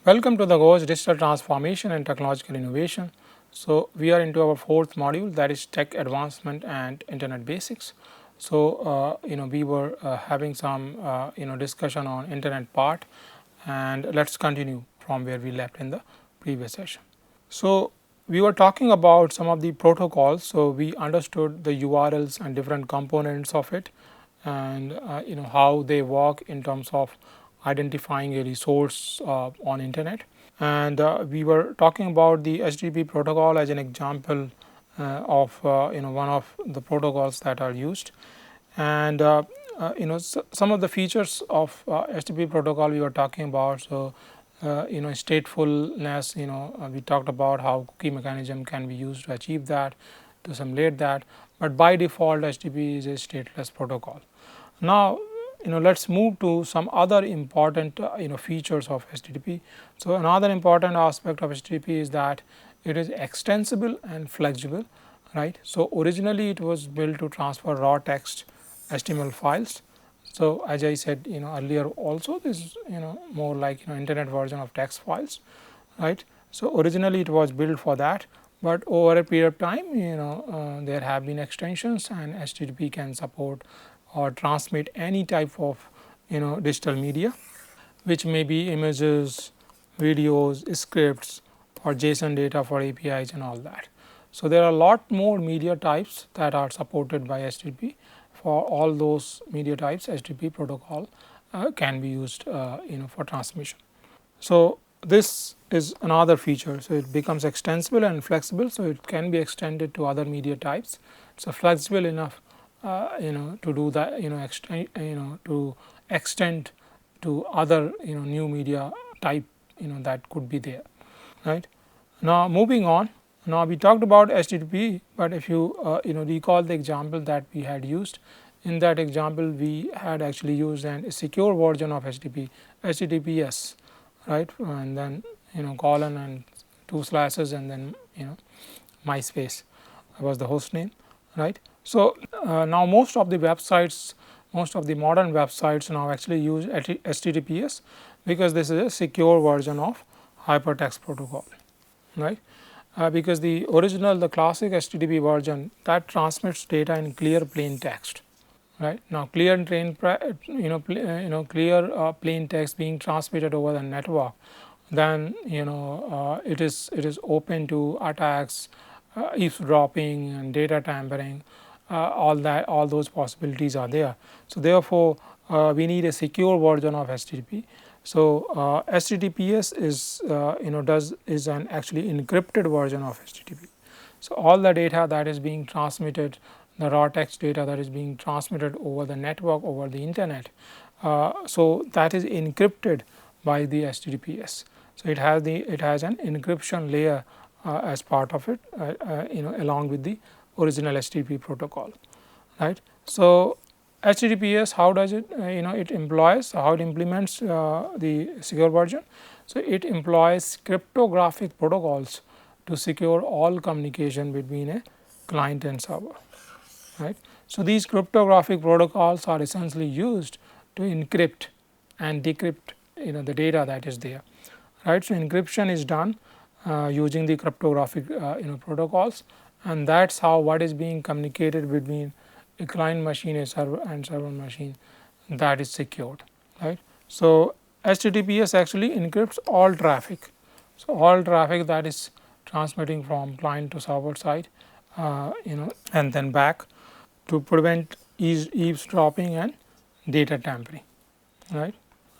Welcome to the course Digital Transformation and Technological Innovation. So, we are into our fourth module, that is Tech Advancement and Internet Basics. So, we were having some discussion on Internet part, and let's continue from where we left in the previous session. So, we were talking about some of the protocols. So, we understood the URLs and different components of it, and how they work in terms of identifying a resource on internet. And we were talking about the HTTP protocol as an example of one of the protocols that are used. And some of the features of HTTP protocol we were talking about. So statefulness, we talked about how cookie mechanism can be used to achieve that, to simulate that, but by default HTTP is a stateless protocol. Now let's move to some other important features of HTTP. So another important aspect of HTTP is that it is extensible and flexible, right. So originally it was built to transfer raw text HTML files. So as I said earlier also, this is more like internet version of text files, right. So originally it was built for that, but over a period of time there have been extensions, and HTTP can support or transmit any type of digital media, which may be images, videos, scripts, or JSON data for APIs and all that. So there are a lot more media types that are supported by HTTP. For all those media types, HTTP protocol can be used for transmission. So this is another feature. So it becomes extensible and flexible, so it can be extended to other media types. So flexible enough to do that, to extend to other new media type that could be there, right. Now moving on, now we talked about HTTP, but if you recall the example that we had used, in that example we had actually used a secure version of HTTPS, right, and then colon and 2 slashes and then MySpace was the host name, right. So now most of the websites, most of the modern websites now actually use HTTPS, because this is a secure version of hypertext protocol, right. Because the original, the classic HTTP version, that transmits data in clear plain text, right. Now clear plain plain text being transmitted over the network, then it is open to attacks, eavesdropping and data tampering, all those possibilities are there. So therefore we need a secure version of HTTP. So HTTPS is an actually encrypted version of HTTP. So all the data that is being transmitted, the raw text data that is being transmitted over the network, over the internet, so that is encrypted by the HTTPS. So it has an encryption layer as part of it, along with the original HTTP protocol, right. So HTTPS, how does it it employs, how it implements the secure version. So it employs cryptographic protocols to secure all communication between a client and server, right. So these cryptographic protocols are essentially used to encrypt and decrypt the data that is there, right. So encryption is done using the cryptographic protocols, and that is how what is being communicated between a client machine, a server and server machine, that is secured, right. So HTTPS actually encrypts all traffic. So all traffic that is transmitting from client to server side, and then back, to prevent eavesdropping and data tampering, right.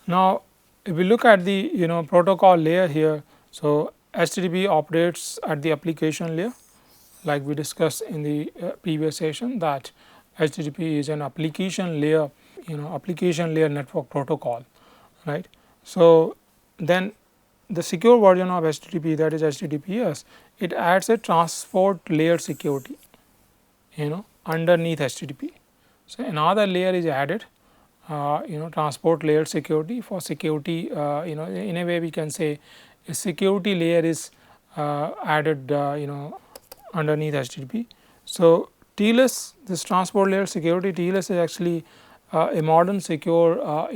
Now if we look at the protocol layer here, so HTTP operates at the application layer, like we discussed in the previous session, that HTTP is an application layer, application layer network protocol, right. So then the secure version of HTTP, that is HTTPS, it adds a transport layer security underneath HTTP. So another layer is added, transport layer security. For security, in a way we can say a security layer is added underneath HTTP. So TLS, this transport layer security, TLS is actually a modern secure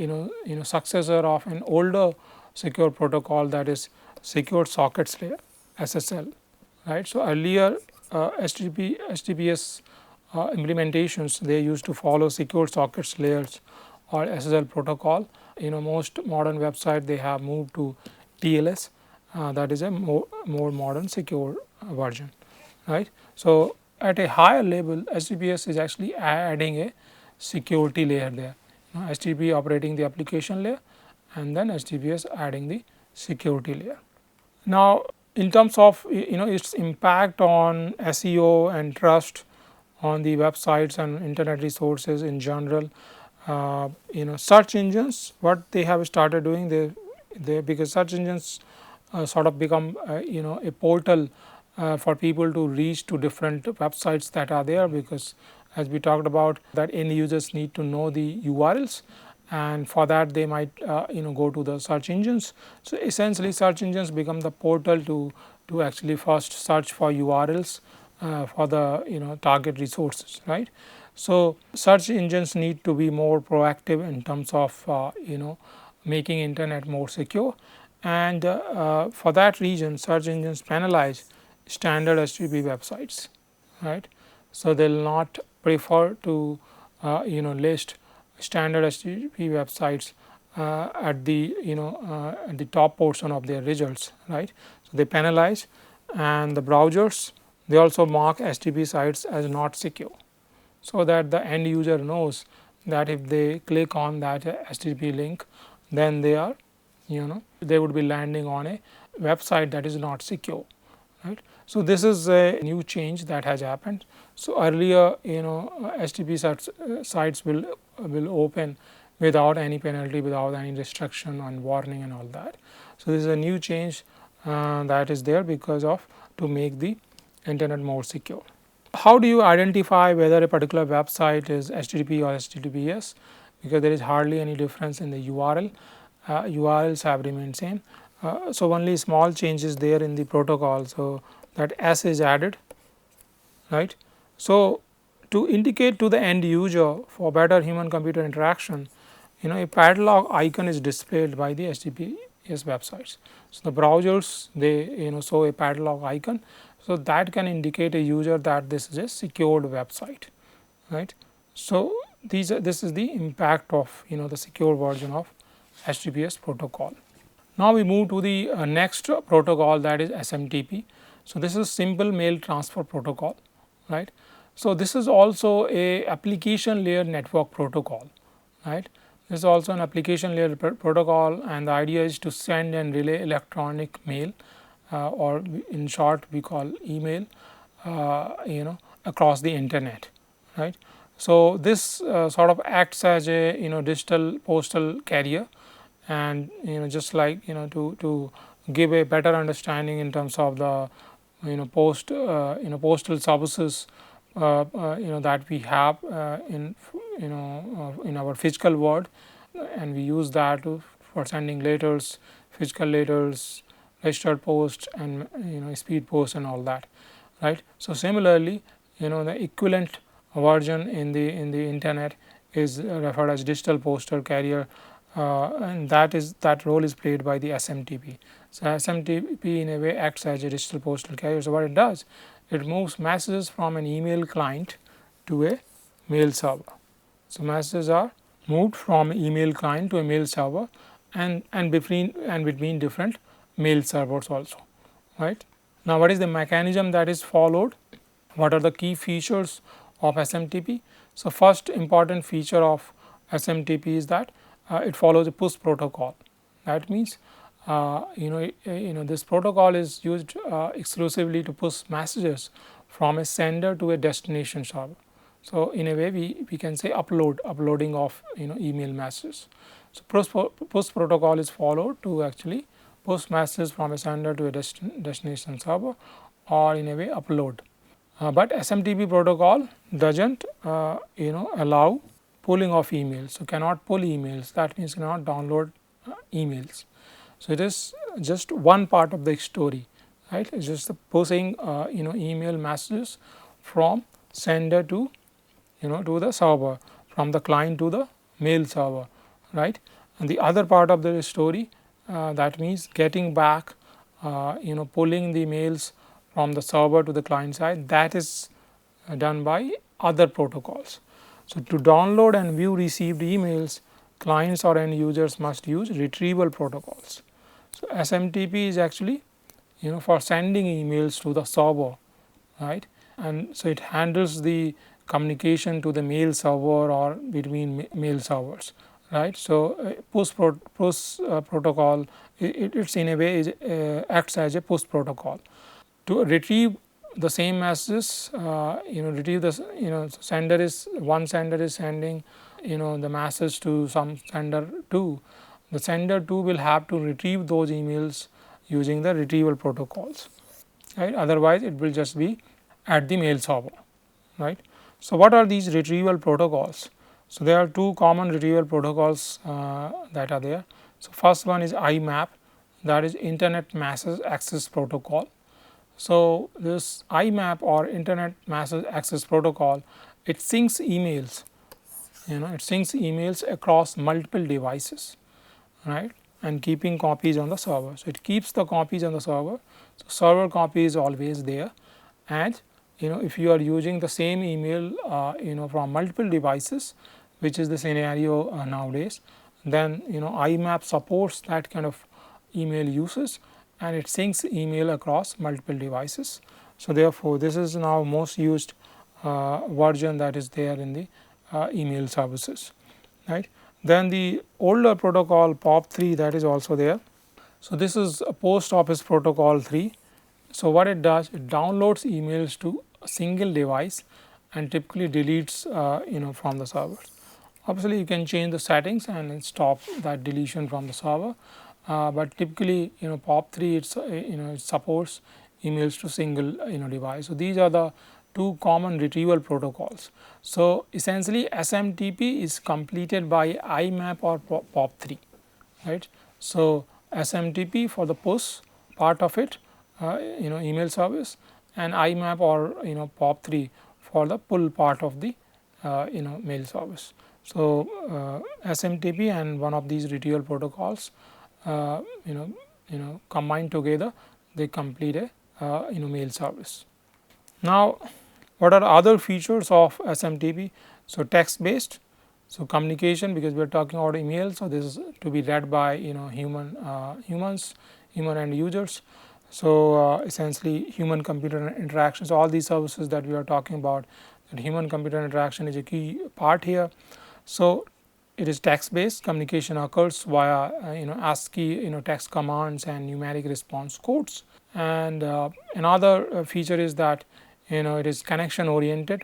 successor of an older secure protocol, that is secure sockets layer, SSL, right. So earlier HTTPS implementations, they used to follow secure sockets layers or SSL protocol. Most modern website, they have moved to TLS, that is a more modern secure version, right. So at a higher level, HTTPS is actually adding a security layer there. HTTP operating the application layer, and then HTTPS adding the security layer. Now, in terms of its impact on SEO and trust on the websites and internet resources in general, search engines, what they have started doing, they because search engines sort of become a portal for people to reach to different websites that are there, because as we talked about, that end users need to know the URLs, and for that they might go to the search engines. So essentially search engines become the portal to actually first search for URLs for the target resources, right. So search engines need to be more proactive in terms of making internet more secure, and for that reason search engines penalize standard HTTP websites, right. So they will not prefer to list standard HTTP websites at the at the top portion of their results, right. So they penalize, and the browsers, they also mark HTTP sites as not secure, so that the end user knows that if they click on that HTTP link, then they are they would be landing on a website that is not secure, right. So this is a new change that has happened. So earlier HTTP sites will open without any penalty, without any restriction on warning and all that. So this is a new change that is there because of to make the internet more secure. How do you identify whether a particular website is HTTP or HTTPS? Because there is hardly any difference in the URL. URLs have remained same. So only small changes there in the protocol. So that S is added, right. So to indicate to the end user for better human computer interaction, a padlock icon is displayed by the HTTPS websites. So the browsers, they show a padlock icon. So that can indicate a user that this is a secured website, right. So this is the impact of the secure version of HTTPS protocol. Now we move to the next protocol, that is SMTP. So this is simple mail transfer protocol, right. So this is also a application layer network protocol, right. This is also an application layer protocol, and the idea is to send and relay electronic mail, or in short we call email, across the internet, right. So this sort of acts as a digital postal carrier, and just like to give a better understanding in terms of the postal services that we have in our physical world, and we use that for sending letters, physical letters, registered post, and speed post and all that, right. So similarly, the equivalent version in the internet is referred as digital postal carrier, and that role is played by the SMTP. So SMTP in a way acts as a digital postal carrier. So what it does, it moves messages from an email client to a mail server. So messages are moved from email client to a mail server, and between different mail servers also, right. Now what is the mechanism that is followed? What are the key features of SMTP? So first important feature of SMTP is that it follows a push protocol. That means this protocol is used exclusively to push messages from a sender to a destination server. So in a way we can say uploading of email messages. So push protocol is followed to actually push messages from a sender to a destination server, or in a way upload. But SMTP protocol doesn't allow pulling of emails. So cannot pull emails, that means cannot download emails. So it is just one part of the story, right. It is just the pushing email messages from sender to to the server, from the client to the mail server, right. And the other part of the story that means getting back, pulling the emails from the server to the client side, that is done by other protocols. So, to download and view received emails, clients or end users must use retrieval protocols. So, SMTP is actually for sending emails to the server, right, and so it handles the communication to the mail server or between mail servers, right. So, push protocol, it's in a way acts as a push protocol to retrieve the same messages. Retrieve the sender is one sender is sending the message to some sender 2. The sender 2 will have to retrieve those emails using the retrieval protocols, right. Otherwise, it will just be at the mail server, right. So, what are these retrieval protocols? So, there are two common retrieval protocols that are there. So, first one is IMAP, that is Internet Message Access Protocol. So, this IMAP or Internet Message Access Protocol, it syncs emails, it syncs emails across multiple devices, right, and keeping copies on the server. So, it keeps the copies on the server. So, server copy is always there, and if you are using the same email from multiple devices, which is the scenario nowadays, then IMAP supports that kind of email usage, and it syncs email across multiple devices. So, therefore, this is now most used version that is there in the email services, right. Then the older protocol POP3, that is also there. So, this is a post office protocol 3. So, what it does, it downloads emails to a single device and typically deletes from the servers. Obviously, you can change the settings and stop that deletion from the server, but typically POP3 it supports emails to single device. So, these are the two common retrieval protocols. So, essentially SMTP is completed by IMAP or POP3, right. So, SMTP for the push part of it, email service, and IMAP or POP3 for the pull part of the mail service. So, SMTP and one of these retrieval protocols combined together, they complete a mail service. Now, what are other features of SMTP? So, text based, so communication, because we are talking about email. So, this is to be read by human end users. So, essentially human computer interaction. So, all these services that we are talking about, that human computer interaction is a key part here. So, it is text based, communication occurs via ASCII text commands and numeric response codes. And another feature is that it is connection oriented.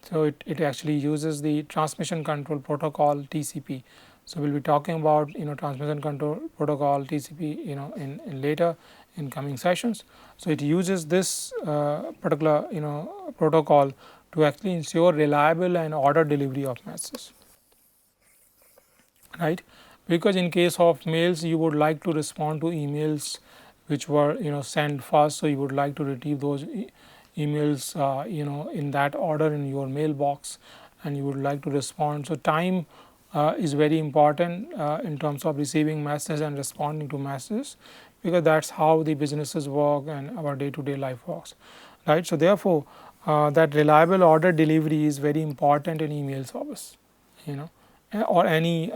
So, it actually uses the transmission control protocol TCP. So, we will be talking about transmission control protocol TCP in later in coming sessions. So, it uses this particular protocol to actually ensure reliable and order delivery of messages, right, because in case of mails you would like to respond to emails which were sent first. So, you would like to retrieve those emails in that order in your mailbox, and you would like to respond. So, time is very important in terms of receiving messages and responding to messages, because that is how the businesses work and our day to day life works, right. So, therefore, that reliable order delivery is very important in email service, or any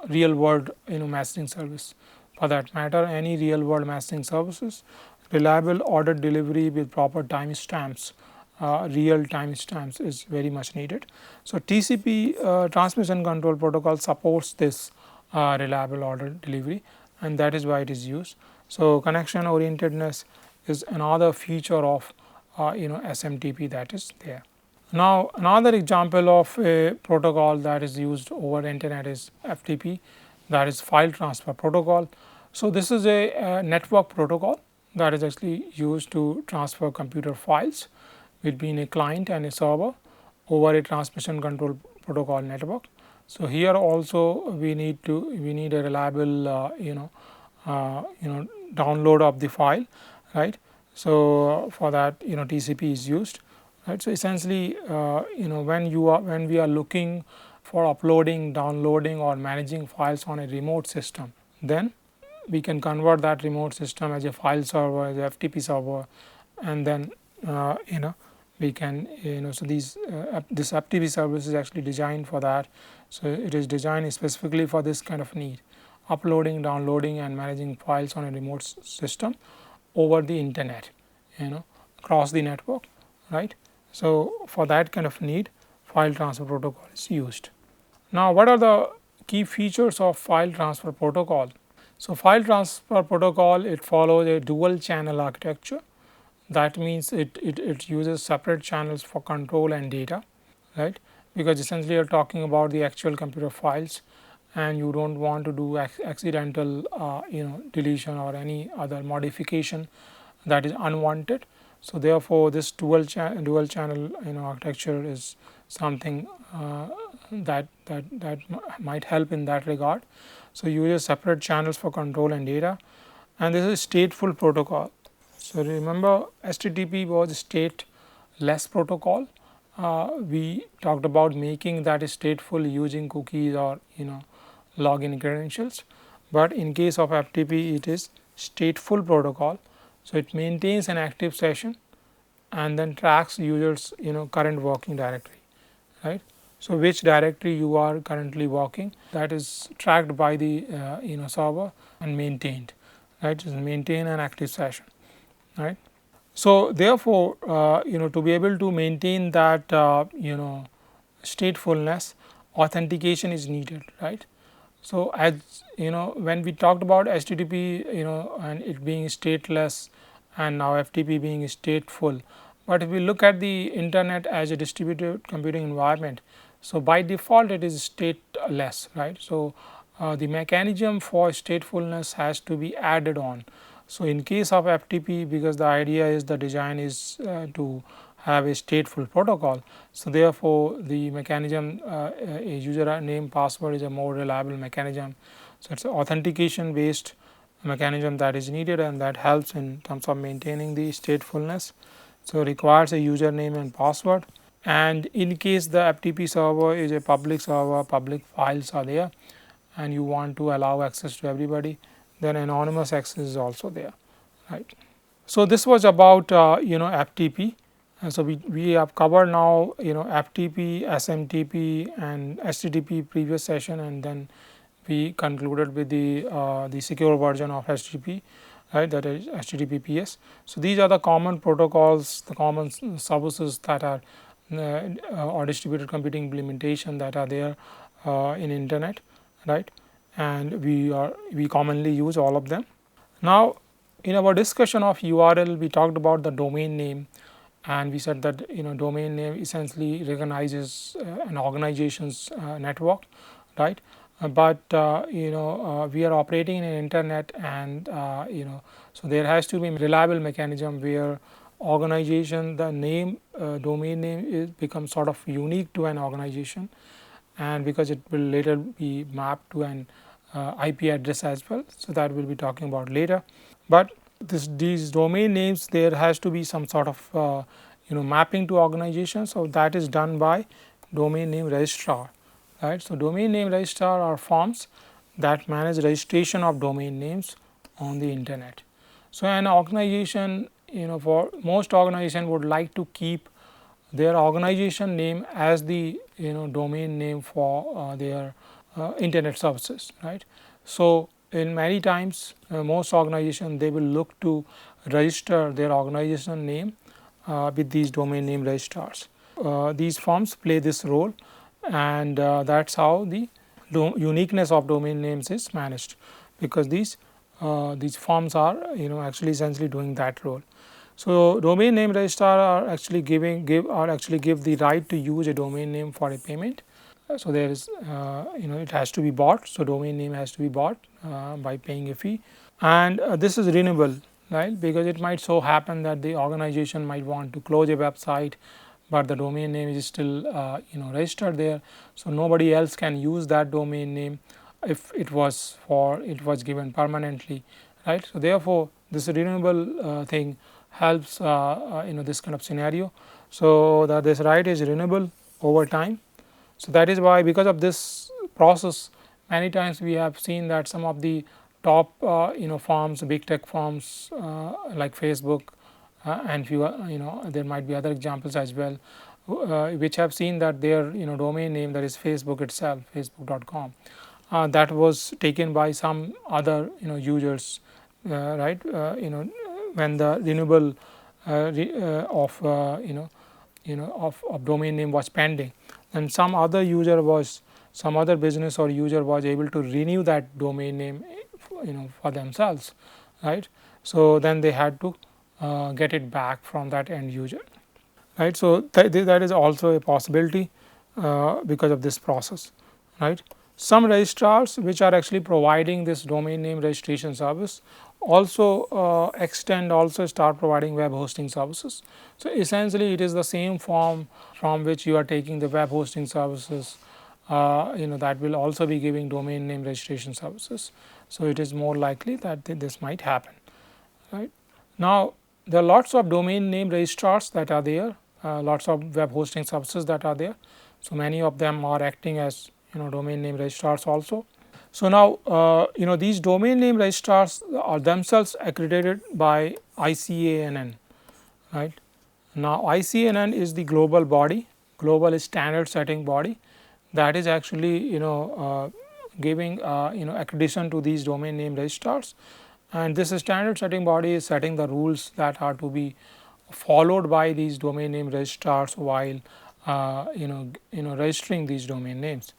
real world messaging service for that matter. Any real world messaging services, reliable order delivery with proper time stamps, real time stamps is very much needed. So, TCP transmission control protocol supports this reliable order delivery, and that is why it is used. So, connection orientedness is another feature of SMTP that is there. Now, another example of a protocol that is used over internet is FTP, that is file transfer protocol. So, this is a network protocol that is actually used to transfer computer files between a client and a server over a transmission control protocol network. So, here also we need a reliable download of the file, right. So, for that TCP is used, right. So, essentially when we are looking for uploading, downloading or managing files on a remote system, then we can convert that remote system as a file server, as a FTP server, and then we can so this FTP service is actually designed for that. So it is designed specifically for this kind of need, uploading, downloading and managing files on a remote system over the internet, across the network, right. So for that kind of need, file transfer protocol is used. Now what are the key features of file transfer protocol? So file transfer protocol, it follows a dual channel architecture. That means it uses separate channels for control and data, right, because essentially you are talking about the actual computer files and you do not want to do accidental deletion or any other modification that is unwanted. So therefore this dual channel architecture is something that might help in that regard. So uses separate channels for control and data, and this is stateful protocol. So remember, HTTP was stateless protocol. We talked about making that stateful using cookies or login credentials, but in case of FTP it is stateful protocol. So it maintains an active session and then tracks users current working directory, right. So which directory you are currently working, that is tracked by the server and maintained, right. So maintain an active session, right. So therefore to be able to maintain that statefulness, authentication is needed, right. So as when we talked about HTTP and it being stateless and now FTP being stateful, but if we look at the internet as a distributed computing environment, so by default it is stateless, right. So the mechanism for statefulness has to be added on. So in case of FTP, because the idea is the design is to have a stateful protocol, so therefore the mechanism a username password is a more reliable mechanism. So it's an authentication based mechanism that is needed and that helps in terms of maintaining the statefulness. So requires a username and password, and in case the FTP server is a public server, public files are there and you want to allow access to everybody, then anonymous access is also there, right. So this was about FTP, and so we have covered now FTP, SMTP and HTTP previous session, and then we concluded with the secure version of HTTP, right, that is HTTPS. So these are the common protocols, the common services that are or distributed computing implementation that are there in internet, right, and we commonly use all of them. Now in our discussion of URL, we talked about the domain name, and we said that domain name essentially recognizes an organization's network, right. But we are operating in an internet, and so there has to be a reliable mechanism where organization, the name domain name becomes sort of unique to an organization, and because it will later be mapped to an IP address as well. So that we will be talking about later. But these domain names, there has to be some sort of mapping to organization. So that is done by domain name registrar, right. So domain name registrar are forms that manage registration of domain names on the internet. So an organization, for most organization would like to keep their organization name as the domain name for their internet services, right. So in many times most organization, they will look to register their organization name with these domain name registrars. These forms play this role, and that is how the uniqueness of domain names is managed, because these forms are actually essentially doing that role. So domain name registrar are actually give the right to use a domain name for a payment. So there is it has to be bought. So domain name has to be bought by paying a fee, and this is renewable, right, because it might so happen that the organization might want to close a website, but the domain name is still registered there. So nobody else can use that domain name if it was given permanently, right. So therefore this renewable thing helps this kind of scenario, so that this right is renewable over time. So that is why, because of this process, many times we have seen that some of the top firms, big tech firms like Facebook and few there might be other examples as well, which have seen that their domain name, that is Facebook itself, facebook.com, that was taken by some other users, right, when the renewable of of domain name was pending, and some other user was, some other business or user was able to renew that domain name for themselves, right. So then they had to get it back from that end user, right. So that is also a possibility because of this process, right. Some registrars which are actually providing this domain name registration service also also start providing web hosting services. So essentially it is the same form from which you are taking the web hosting services, that will also be giving domain name registration services. So it is more likely that this might happen, right. Now there are lots of domain name registrars that are there, lots of web hosting services that are there. So many of them are acting as domain name registrars also. So now these domain name registrars are themselves accredited by ICANN, right. Now ICANN is the global body, global standard setting body, that is actually giving accreditation to these domain name registrars, and this standard setting body is setting the rules that are to be followed by these domain name registrars while registering these domain names.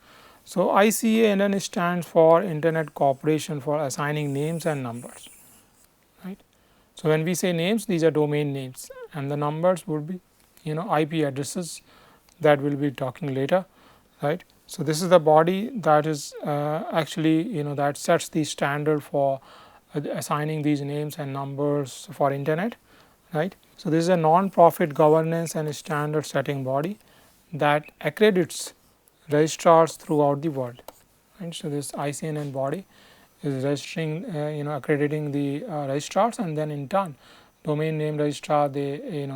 So ICANN stands for Internet Corporation for Assigning Names and Numbers, right. So when we say names, these are domain names, and the numbers would be IP addresses that we'll be talking later, right. So this is the body that is actually that sets the standard for assigning these names and numbers for internet, right. So this is a non-profit governance and standard setting body that accredits registrars throughout the world, right. So this ICANN body is registering accrediting the registrars, and then in turn domain name registrar, they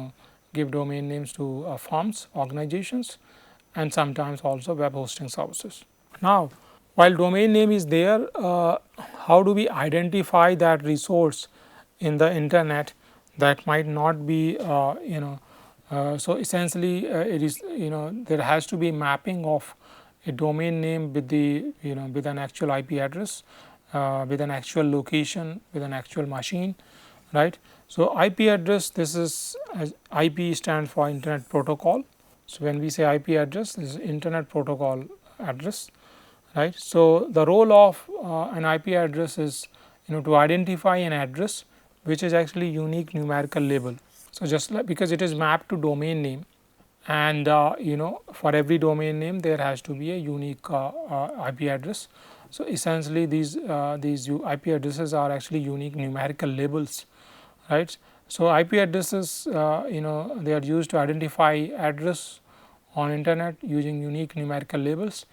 give domain names to firms, organizations, and sometimes also web hosting services. Now while domain name is there, how do we identify that resource in the internet that might not be so essentially it is there has to be mapping of a domain name with the with an actual IP address, with an actual location, with an actual machine, right. So IP address, this is IP stands for internet protocol. So when we say IP address, this is internet protocol address, right. So the role of an IP address is to identify an address which is actually unique numerical label. So just like, because it is mapped to domain name, and for every domain name there has to be a unique IP address. So essentially these IP addresses are actually unique numerical labels, right. So IP addresses they are used to identify address on internet using unique numerical labels,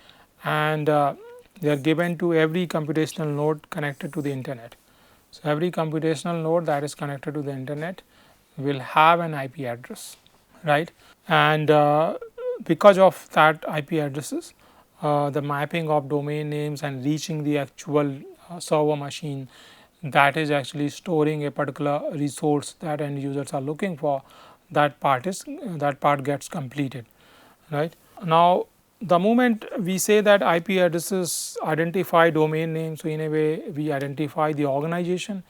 and they are given to every computational node connected to the internet. So every computational node that is connected to the internet will have an IP address, right. And because of that IP addresses, the mapping of domain names and reaching the actual server machine that is actually storing a particular resource that end users are looking for, that part gets completed, right. Now the moment we say that IP addresses identify domain names, so in a way we identify the organization,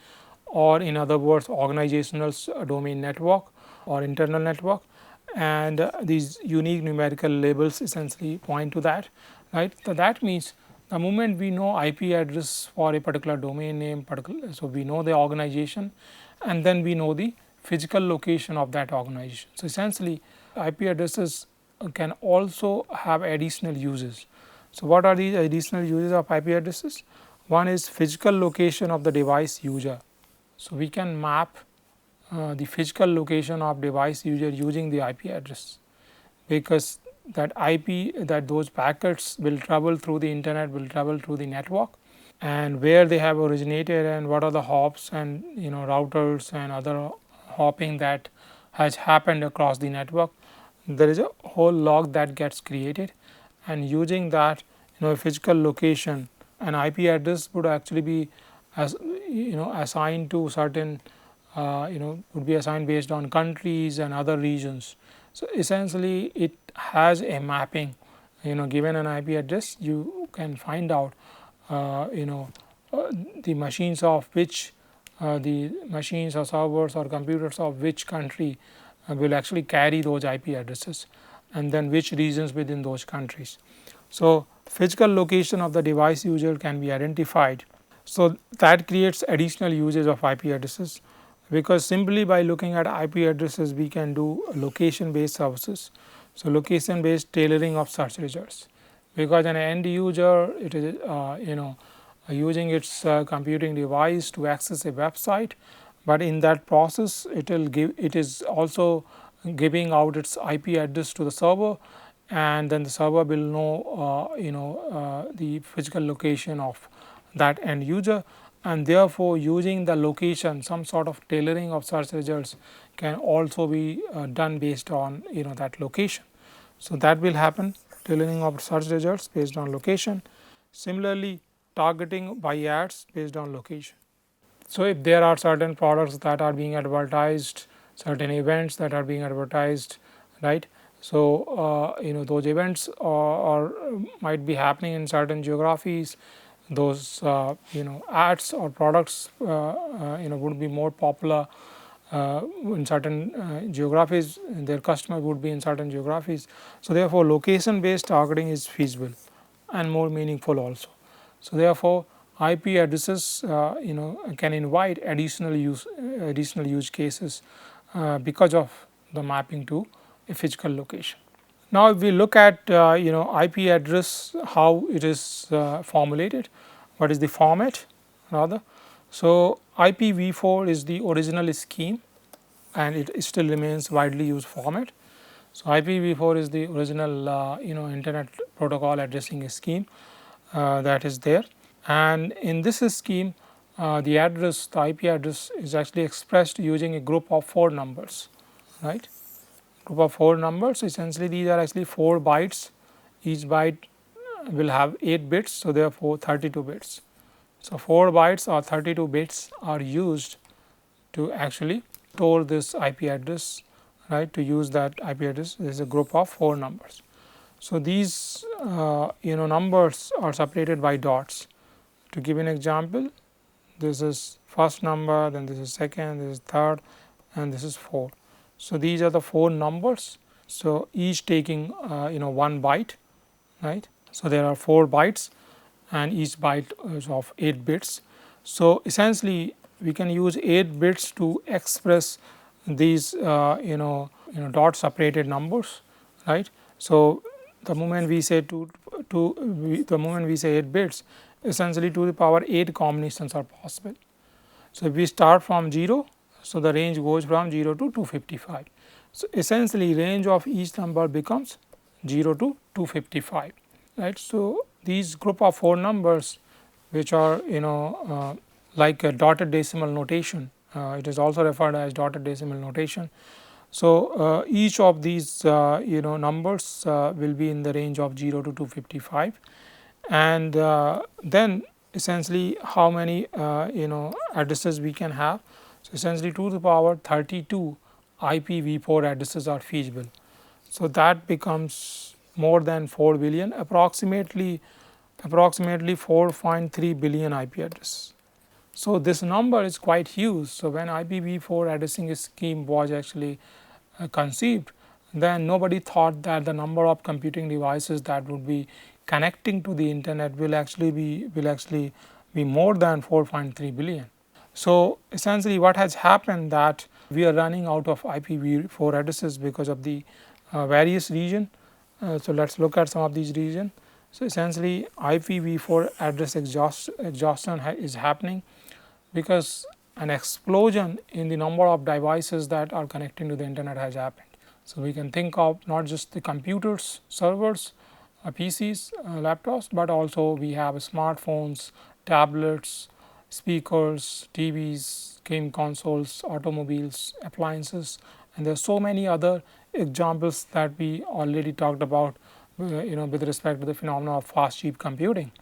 or in other words organizational domain network or internal network, and these unique numerical labels essentially point to that, right. So that means the moment we know IP address for a particular domain name, so we know the organization, and then we know the physical location of that organization. So essentially IP addresses can also have additional uses. So what are these additional uses of IP addresses? One is physical location of the device user. So we can map the physical location of device user using the IP address, because that IP, that those packets will travel through the internet, will travel through the network, and where they have originated and what are the hops and routers and other hopping that has happened across the network. There is a whole log that gets created, and using that, a physical location, an IP address would actually be as assigned to certain would be assigned based on countries and other regions. So essentially it has a mapping, given an IP address you can find out the machines of which the machines or servers or computers of which country will actually carry those IP addresses, and then which regions within those countries. So physical location of the device user can be identified. So that creates additional usage of IP addresses, because simply by looking at IP addresses we can do location based services. So location based tailoring of search results, because an end user, it is using its computing device to access a website, but in that process it is also giving out its IP address to the server, and then the server will know the physical location of that end user, and therefore using the location, some sort of tailoring of search results can also be done based on that location. So that will happen, tailoring of search results based on location. Similarly, targeting by ads based on location. So if there are certain products that are being advertised, certain events that are being advertised, right? So those events or might be happening in certain geographies. Those ads or products would be more popular in certain geographies. Their customer would be in certain geographies. So therefore, location based targeting is feasible and more meaningful also. So therefore, IP addresses can invite additional use cases because of the mapping to a physical location. Now, if we look at IP address, how it is formulated, what is the format rather. So IPv4 is the original scheme and it still remains widely used format. So IPv4 is the original internet protocol addressing scheme that is there, and in this scheme the IP address is actually expressed using a group of 4 numbers, right. Group of 4 numbers, essentially these are actually 4 bytes, each byte will have 8 bits, so therefore 32 bits. So 4 bytes or 32 bits are used to actually store this IP address, right. To use that IP address, there is a group of 4 numbers. So these numbers are separated by dots. To give an example, this is first number, then this is second, this is third, and this is 4. So these are the 4 numbers. So each taking 1 byte, right. So there are 4 bytes and each byte is of 8 bits. So essentially we can use 8 bits to express these dot separated numbers, right. So the moment we say the moment we say 8 bits, essentially to the power 8 combinations are possible. So if we start from 0, so the range goes from 0 to 255. So essentially range of each number becomes 0 to 255, right. So these group of 4 numbers, which are like a dotted decimal notation, it is also referred as dotted decimal notation. So each of these numbers will be in the range of 0 to 255, and then essentially how many addresses we can have. So essentially to the power 32 IPv4 addresses are feasible. So that becomes more than 4 billion, approximately 4.3 billion IP addresses. So this number is quite huge. So when IPv4 addressing scheme was actually conceived, then nobody thought that the number of computing devices that would be connecting to the internet will actually be more than 4.3 billion. So essentially what has happened, that we are running out of IPv4 addresses because of the various region. So let's look at some of these regions. So essentially IPv4 address exhaustion is happening because an explosion in the number of devices that are connecting to the internet has happened. So we can think of not just the computers, servers, PCs, laptops, but also we have smartphones, tablets, speakers, TVs, game consoles, automobiles, appliances, and there are so many other examples that we already talked about with respect to the phenomenon of fast cheap computing.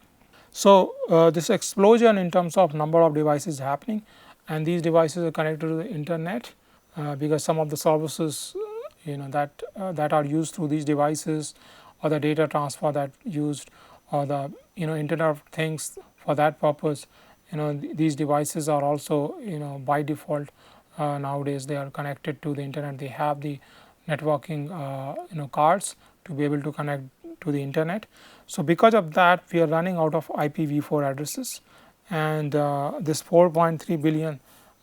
So, this explosion in terms of number of devices happening, and these devices are connected to the internet, because some of the services that are used through these devices, or the data transfer that used, or the Internet of Things for that purpose, these devices are also by default nowadays they are connected to the internet. They have the networking cards to be able to connect to the internet. So, because of that we are running out of IPv4 addresses, and this 4.3 billion,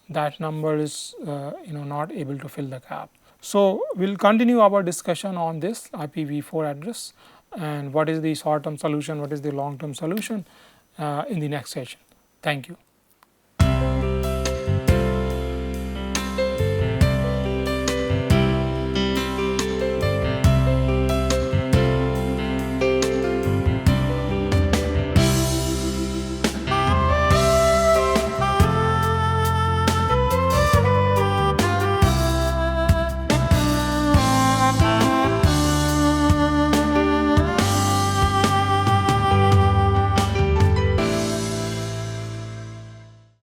that number is not able to fill the gap. So, we will continue our discussion on this IPv4 address and what is the short term solution, what is the long term solution in the next session. Thank you.